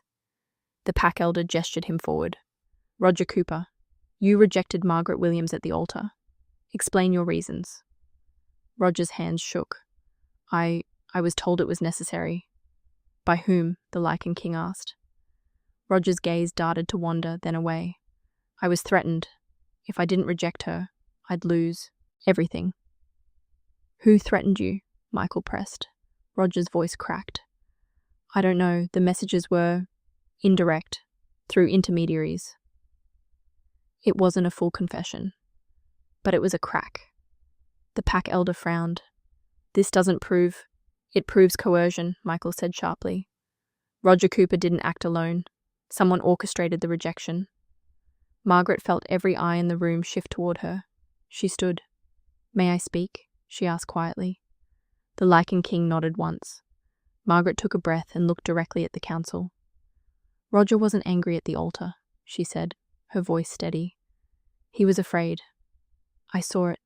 The pack elder gestured him forward. Roger Cooper, you rejected Margaret Williams at the altar. Explain your reasons. Roger's hands shook. I was told it was necessary. By whom? The Lycan King asked. Roger's gaze darted to Wanda, then away. I was threatened. If I didn't reject her, I'd lose everything. Who threatened you? Michael pressed. Roger's voice cracked. I don't know. The messages were indirect, through intermediaries. It wasn't a full confession, but it was a crack. The pack elder frowned. This doesn't prove. It proves coercion, Michael said sharply. Roger Cooper didn't act alone. Someone orchestrated the rejection. Margaret felt every eye in the room shift toward her. She stood. May I speak? She asked quietly. The Lycan King nodded once. Margaret took a breath and looked directly at the council. Roger wasn't angry at the altar, she said, her voice steady. He was afraid. I saw it.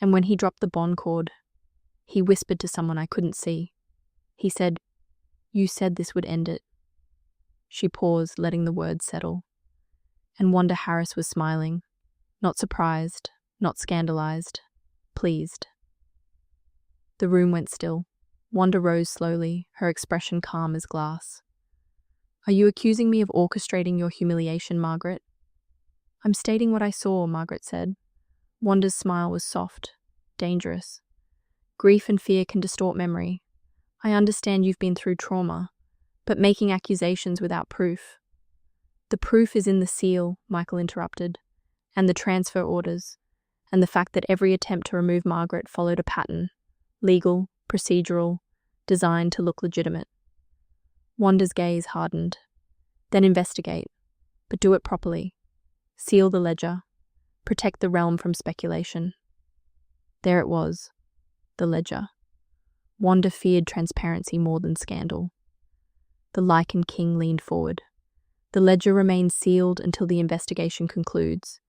And when he dropped the bond cord, he whispered to someone I couldn't see. He said, You said this would end it. She paused, letting the words settle. And Wanda Harris was smiling, not surprised, not scandalized, pleased. The room went still. Wanda rose slowly, her expression calm as glass. Are you accusing me of orchestrating your humiliation, Margaret? I'm stating what I saw, Margaret said. Wanda's smile was soft, dangerous. Grief and fear can distort memory. I understand you've been through trauma, but making accusations without proof. The proof is in the seal, Michael interrupted, and the transfer orders, and the fact that every attempt to remove Margaret followed a pattern, legal, procedural, designed to look legitimate. Wanda's gaze hardened. Then investigate, but do it properly. Seal the ledger. Protect the realm from speculation. There it was, the ledger. Wanda feared transparency more than scandal. The Lycan King leaned forward. The ledger remains sealed until the investigation concludes.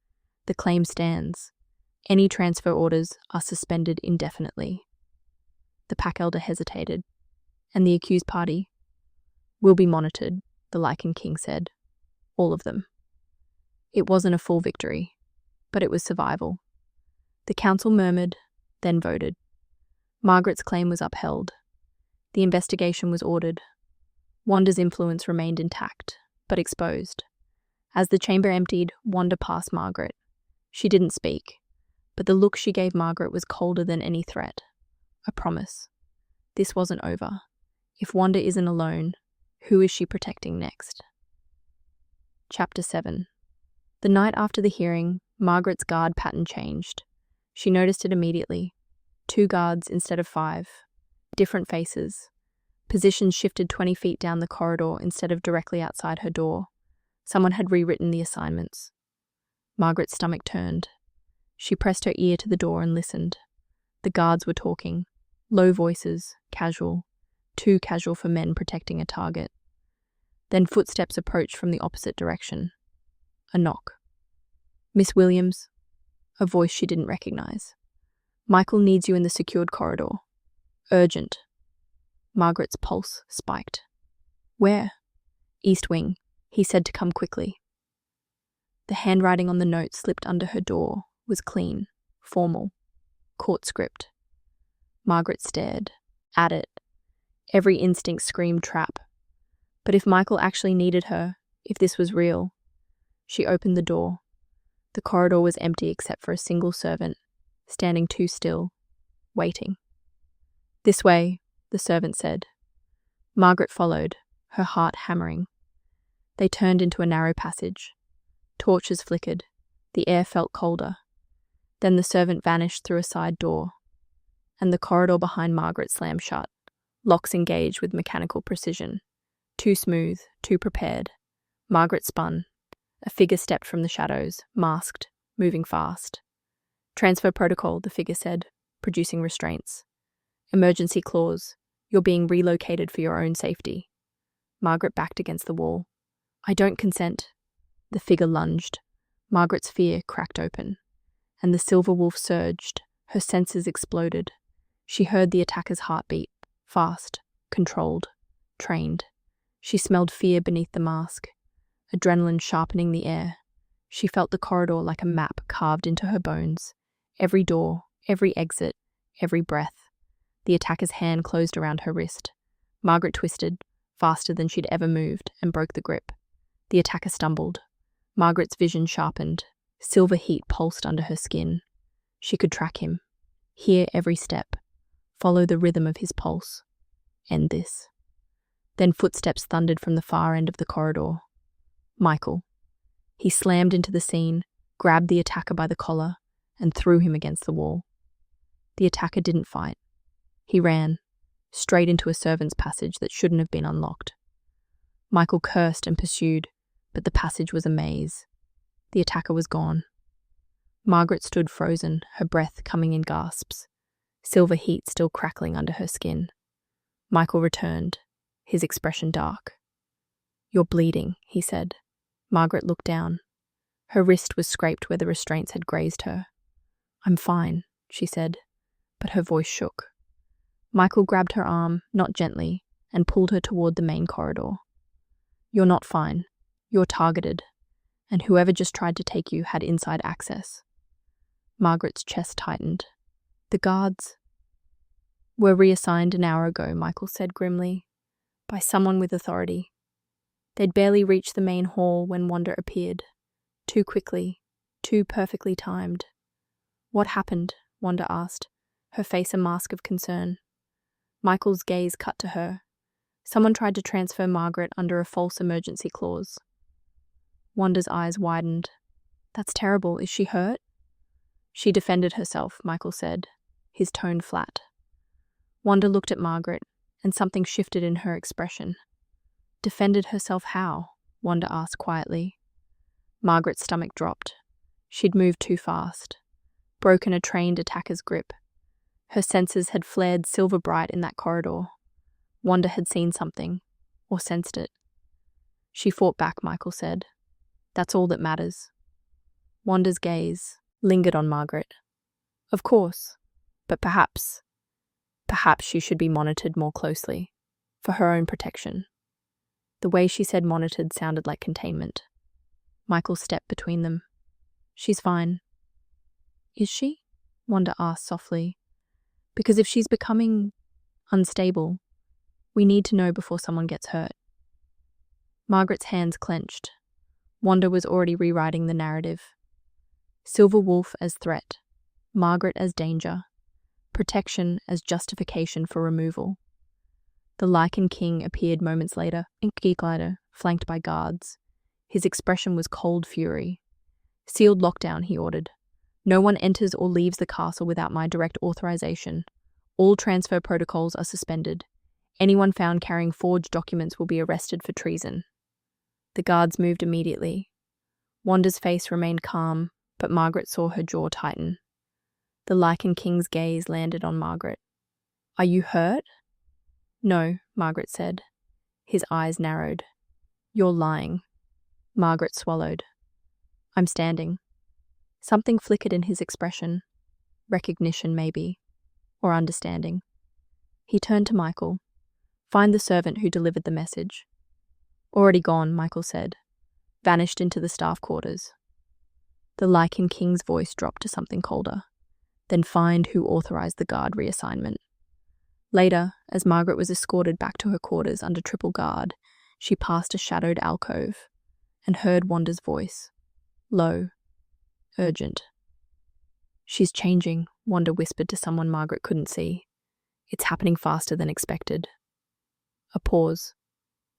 The claim stands. Any transfer orders are suspended indefinitely. The pack elder hesitated. And the accused party? Will be monitored, the Lycan King said. All of them. It wasn't a full victory, but it was survival. The council murmured, then voted. Margaret's claim was upheld. The investigation was ordered. Wanda's influence remained intact, but exposed. As the chamber emptied, Wanda passed Margaret. She didn't speak, but the look she gave Margaret was colder than any threat. A promise. This wasn't over. If Wanda isn't alone, who is she protecting next? Chapter 7. The night after the hearing, Margaret's guard pattern changed. She noticed it immediately. 2 guards instead of 5. Different faces. Positions shifted 20 feet down the corridor instead of directly outside her door. Someone had rewritten the assignments. Margaret's stomach turned. She pressed her ear to the door and listened. The guards were talking. Low voices, casual. Too casual for men protecting a target. Then footsteps approached from the opposite direction. A knock. Miss Williams. A voice she didn't recognize. Michael needs you in the secured corridor. Urgent. Margaret's pulse spiked. Where? East Wing. He said to come quickly. The handwriting on the note slipped under her door was clean, formal, court script. Margaret stared, at it. Every instinct screamed trap. But if Michael actually needed her, if this was real, she opened the door. The corridor was empty except for a single servant, standing too still, waiting. This way, the servant said. Margaret followed, her heart hammering. They turned into a narrow passage. Torches flickered. The air felt colder. Then the servant vanished through a side door, and the corridor behind Margaret slammed shut, locks engaged with mechanical precision. Too smooth, too prepared. Margaret spun. A figure stepped from the shadows, masked, moving fast. Transfer protocol, the figure said, producing restraints. Emergency clause. You're being relocated for your own safety. Margaret backed against the wall. I don't consent. The figure lunged. Margaret's fear cracked open, and the silver wolf surged. Her senses exploded. She heard the attacker's heartbeat, fast, controlled, trained. She smelled fear beneath the mask, adrenaline sharpening the air. She felt the corridor like a map carved into her bones. Every door, every exit, every breath. The attacker's hand closed around her wrist. Margaret twisted, faster than she'd ever moved, and broke the grip. The attacker stumbled. Margaret's vision sharpened. Silver heat pulsed under her skin. She could track him, hear every step, follow the rhythm of his pulse. End this. Then footsteps thundered from the far end of the corridor. Michael. He slammed into the scene, grabbed the attacker by the collar, and threw him against the wall. The attacker didn't fight. He ran, straight into a servant's passage that shouldn't have been unlocked. Michael cursed and pursued, but the passage was a maze. The attacker was gone. Margaret stood frozen, her breath coming in gasps, silver heat still crackling under her skin. Michael returned, his expression dark. You're bleeding, he said. Margaret looked down. Her wrist was scraped where the restraints had grazed her. I'm fine, she said, but her voice shook. Michael grabbed her arm, not gently, and pulled her toward the main corridor. You're not fine. You're targeted, and whoever just tried to take you had inside access. Margaret's chest tightened. The guards were reassigned an hour ago, Michael said grimly, by someone with authority. They'd barely reached the main hall when Wanda appeared. Too quickly, too perfectly timed. What happened? Wanda asked, her face a mask of concern. Michael's gaze cut to her. Someone tried to transfer Margaret under a false emergency clause. Wanda's eyes widened. That's terrible. Is she hurt? She defended herself, Michael said, his tone flat. Wanda looked at Margaret, and something shifted in her expression. Defended herself how? Wanda asked quietly. Margaret's stomach dropped. She'd moved too fast, broken a trained attacker's grip. Her senses had flared silver bright in that corridor. Wanda had seen something, or sensed it. She fought back, Michael said. That's all that matters. Wanda's gaze lingered on Margaret. Of course, but perhaps she should be monitored more closely, for her own protection. The way she said monitored sounded like containment. Michael stepped between them. She's fine. Is she? Wanda asked softly. Because if she's becoming unstable, we need to know before someone gets hurt. Margaret's hands clenched. Wanda was already rewriting the narrative. Silver Wolf as threat, Margaret as danger, protection as justification for removal. The Lycan King appeared moments later, in key glider, flanked by guards. His expression was cold fury. Sealed lockdown, he ordered. No one enters or leaves the castle without my direct authorization. All transfer protocols are suspended. Anyone found carrying forged documents will be arrested for treason. The guards moved immediately. Wanda's face remained calm, but Margaret saw her jaw tighten. The Lycan King's gaze landed on Margaret. Are you hurt? No, Margaret said. His eyes narrowed. You're lying. Margaret swallowed. I'm standing. Something flickered in his expression. Recognition, maybe. Or understanding. He turned to Michael. Find the servant who delivered the message. Already gone, Michael said. Vanished into the staff quarters. The Lycan King's voice dropped to something colder. Then find who authorized the guard reassignment. Later, as Margaret was escorted back to her quarters under triple guard, she passed a shadowed alcove and heard Wanda's voice. Low. Urgent. She's changing, Wanda whispered to someone Margaret couldn't see. It's happening faster than expected. A pause.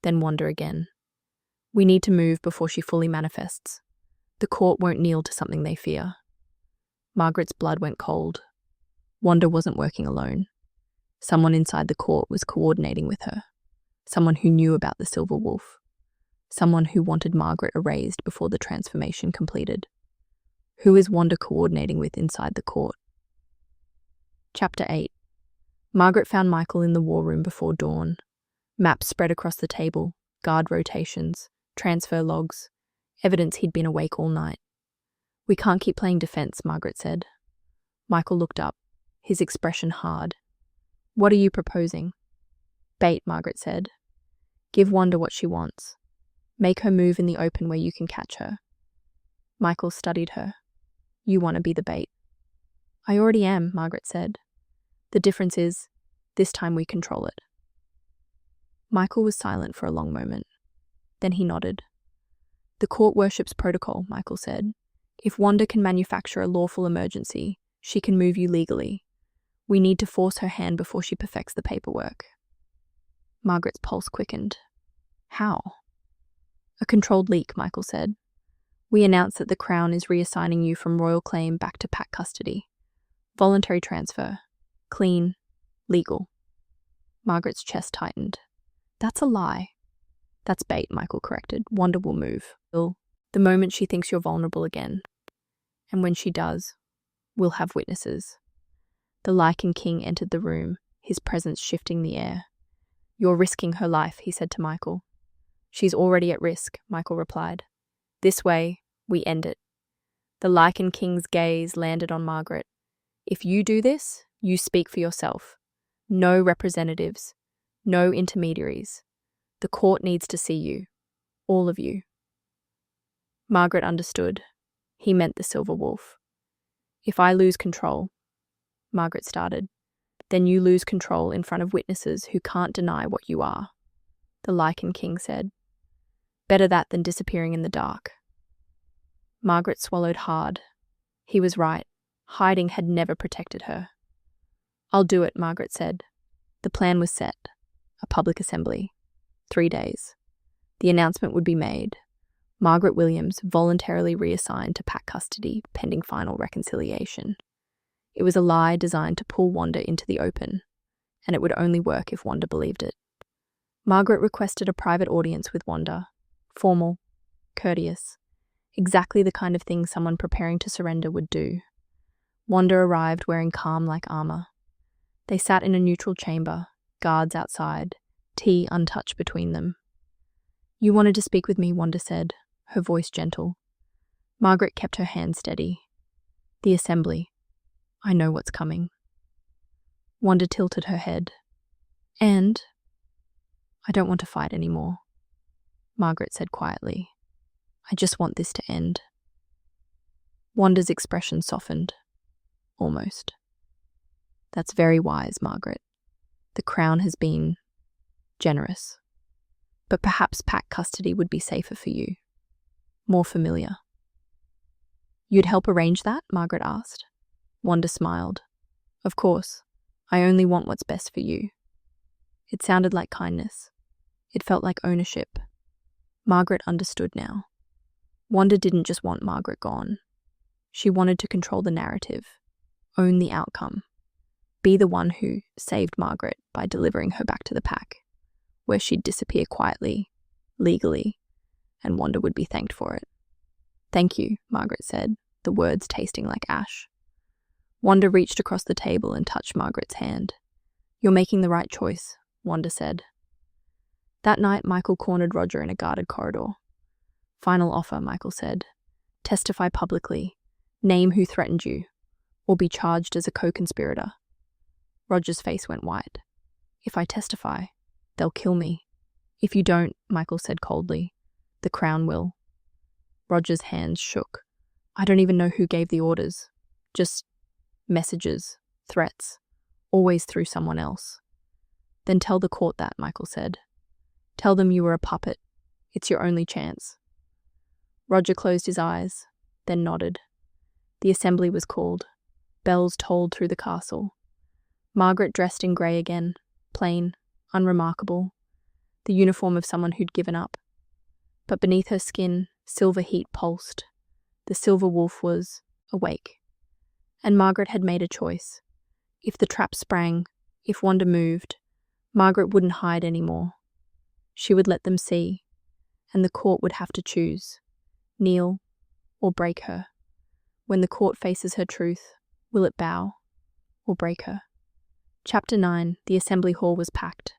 Then Wanda again. We need to move before she fully manifests. The court won't kneel to something they fear. Margaret's blood went cold. Wanda wasn't working alone. Someone inside the court was coordinating with her. Someone who knew about the Silver Wolf. Someone who wanted Margaret erased before the transformation completed. Who is Wanda coordinating with inside the court? Chapter 8. Margaret found Michael in the war room before dawn. Maps spread across the table, guard rotations, transfer logs, evidence he'd been awake all night. "We can't keep playing defense," Margaret said. Michael looked up, his expression hard. "What are you proposing?" "Bait," Margaret said. "Give Wanda what she wants. Make her move in the open where you can catch her." Michael studied her. "You want to be the bait." "I already am," Margaret said. "The difference is, this time we control it." Michael was silent for a long moment. Then he nodded. "The court worships protocol," Michael said. "If Wanda can manufacture a lawful emergency, she can move you legally. We need to force her hand before she perfects the paperwork." Margaret's pulse quickened. "How?" "A controlled leak," Michael said. "We announce that the Crown is reassigning you from royal claim back to PAC custody. Voluntary transfer. Clean. Legal." Margaret's chest tightened. "That's a lie." "That's bait," Michael corrected. "Wanda will move. The moment she thinks you're vulnerable again. And when she does, we'll have witnesses." The Lycan King entered the room, his presence shifting the air. "You're risking her life," he said to Michael. "She's already at risk," Michael replied. "This way, we end it." The Lycan King's gaze landed on Margaret. "If you do this, you speak for yourself. No representatives. No intermediaries. The court needs to see you. All of you." Margaret understood. He meant the Silver Wolf. "If I lose control," Margaret started, "then you lose control in front of witnesses who can't deny what you are," the Lycan King said. "Better that than disappearing in the dark." Margaret swallowed hard. He was right. Hiding had never protected her. "I'll do it," Margaret said. The plan was set. A public assembly. 3 days. The announcement would be made. Margaret Williams voluntarily reassigned to PAC custody pending final reconciliation. It was a lie designed to pull Wanda into the open, and it would only work if Wanda believed it. Margaret requested a private audience with Wanda. Formal, courteous, exactly the kind of thing someone preparing to surrender would do. Wanda arrived wearing calm-like armor. They sat in a neutral chamber, guards outside, tea untouched between them. "You wanted to speak with me," Wanda said, her voice gentle. Margaret kept her hand steady. "The assembly. I know what's coming." Wanda tilted her head. "And I don't want to fight anymore," Margaret said quietly. "I just want this to end." Wanda's expression softened. Almost. "That's very wise, Margaret. The Crown has been generous. But perhaps PAC custody would be safer for you. More familiar." "You'd help arrange that?" Margaret asked. Wanda smiled. "Of course. I only want what's best for you." It sounded like kindness. It felt like ownership. Margaret understood now. Wanda didn't just want Margaret gone. She wanted to control the narrative, own the outcome, be the one who saved Margaret by delivering her back to the PAC, where she'd disappear quietly, legally, and Wanda would be thanked for it. "Thank you," Margaret said, the words tasting like ash. Wanda reached across the table and touched Margaret's hand. "You're making the right choice," Wanda said. That night, Michael cornered Roger in a guarded corridor. "Final offer," Michael said. "Testify publicly, name who threatened you, or be charged as a co-conspirator." Roger's face went white. "If I testify, they'll kill me." "If you don't," Michael said coldly, "the Crown will." Roger's hands shook. "I don't even know who gave the orders. Just messages, threats, always through someone else." "Then tell the court that," Michael said. "Tell them you were a puppet. It's your only chance." Roger closed his eyes, then nodded. The assembly was called. Bells tolled through the castle. Margaret dressed in grey again, plain, unremarkable, the uniform of someone who'd given up. But beneath her skin, silver heat pulsed. The Silver Wolf was awake. And Margaret had made a choice. If the trap sprang, if Wanda moved, Margaret wouldn't hide anymore. She would let them see, and the court would have to choose, kneel or break her. When the court faces her truth, will it bow or break her? Chapter 9. The assembly hall was packed.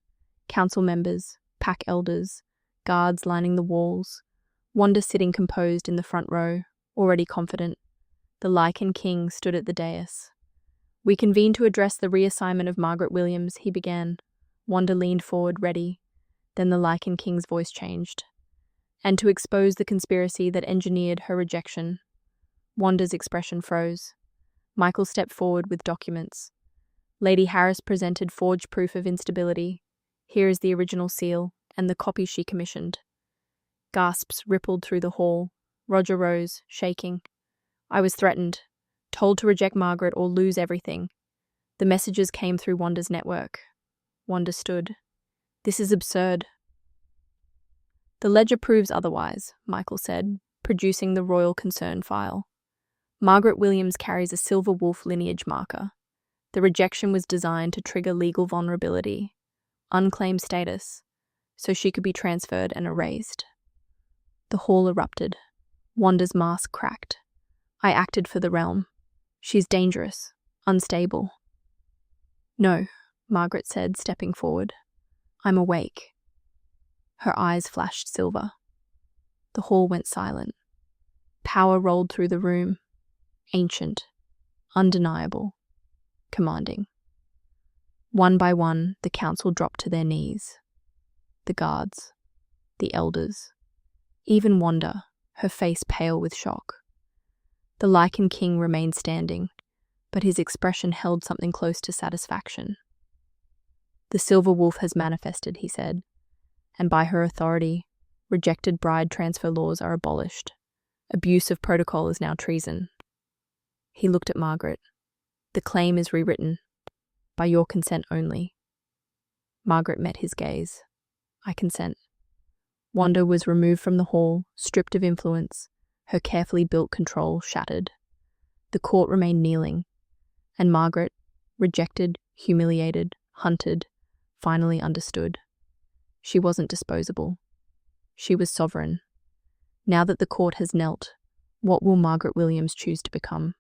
Council members, pack elders, guards lining the walls, Wanda sitting composed in the front row, already confident. The Lycan King stood at the dais. "We convene to address the reassignment of Margaret Williams," he began. Wanda leaned forward, ready. Then the Lycan King's voice changed. "And to expose the conspiracy that engineered her rejection." Wanda's expression froze. Michael stepped forward with documents. Lady Harris presented forged proof of instability. "Here is the original seal, and the copy she commissioned." Gasps rippled through the hall. Roger rose, shaking. "I was threatened, told to reject Margaret or lose everything." The messages came through Wanda's network. Wanda stood. "This is absurd." "The ledger proves otherwise," Michael said, producing the royal concern file. "Margaret Williams carries a silver wolf lineage marker. The rejection was designed to trigger legal vulnerability, unclaimed status, so she could be transferred and erased." The hall erupted. Wanda's mask cracked. "I acted for the realm. She's dangerous, unstable." "No," Margaret said, stepping forward. "I'm awake." Her eyes flashed silver. The hall went silent. Power rolled through the room. Ancient, undeniable, commanding. One by one, the council dropped to their knees. The guards, the elders, even Wanda, her face pale with shock. The Lycan King remained standing, but his expression held something close to satisfaction. "The silver wolf has manifested," he said, "and by her authority, rejected bride transfer laws are abolished. Abuse of protocol is now treason." He looked at Margaret. "The claim is rewritten, by your consent only." Margaret met his gaze. "I consent." Wanda was removed from the hall, stripped of influence, her carefully built control shattered. The court remained kneeling, and Margaret, rejected, humiliated, hunted, finally understood. She wasn't disposable. She was sovereign. Now that the court has knelt, what will Margaret Williams choose to become?